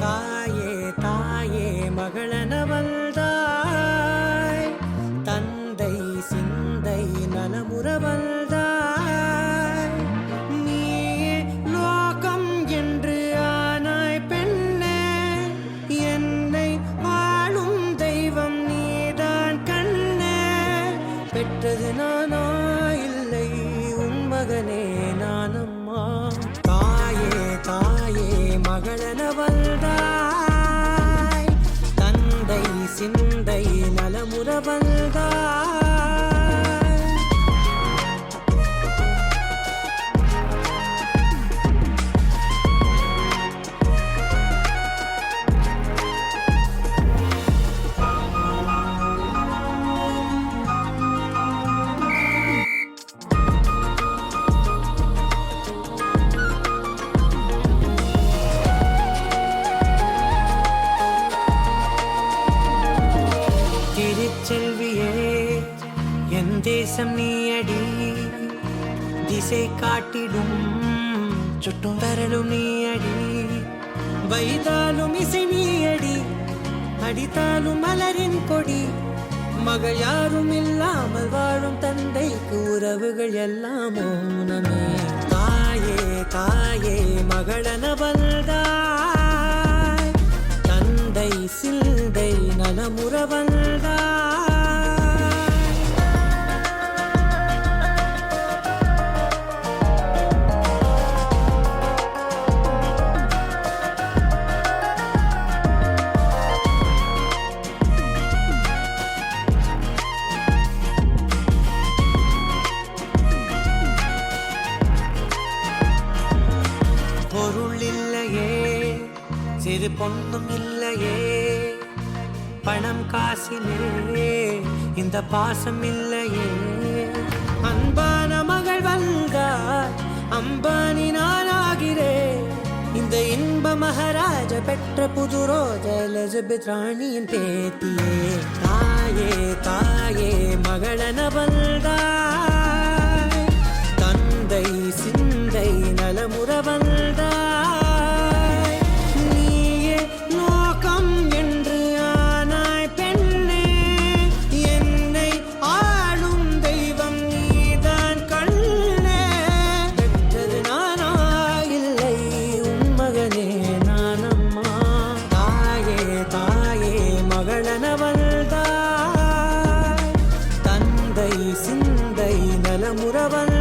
தாயே தாயே மகளனவள்தாய், தந்தை சிந்தை நலமுறவள்தாய். நீயே லோகம் என்று ஆனாய் பெண்ணே, என்னை ஆளும் தெய்வம் நீதான் கண்ணே. பெற்றது நானா இல்லை உன் மகனே நானம்மா. தாயே தாயே மகளனவள்தாய், தந்தை சிந்தை நலமுறவள்தாய். திருச்செல்வியே என் தேசம் நீயடி, திசை காட்டிடும் சுட்டும் வரலும் நீயடி. வைத்தாலும் இசை நீயடி, அடித்தாலும் மலரின் கொடி. மகள் யாரும் இல்லாமல் வாழும் தந்தைக்கு உறவுகள் எல்லாம் மௌனமே. தாயே தாயே மகளனவள்தாய், தந்தை சிந்தை நலமுறவள்தாய். பொருள் இல்லையே, சிறு பொண்ணும் இல்லையே, பணம் காசிலே இந்த பாசம் இல்லையே. அன்பான மகள் வந்தார், அம்பானி நானாகிறேன். இந்த இன்ப மகாராஜ பெற்ற புது ரோஜ எலிசபெத் ராணியின் பேத்தியே. தாயே தாயே மகளனவள்தாய், தந்தை சிந்தை நலமுறவள்தாய். நீயே லோகம் என்று ஆனாய் பெண்ணே, என்னை ஆளும் தெய்வம் நீதான் கண்ணே. பெற்றது நானா இல்லை உன் மகனே நானம்மா. தாயே தாயே மகளனவள்தாய், தந்தை சிந்தை நலமுறவள்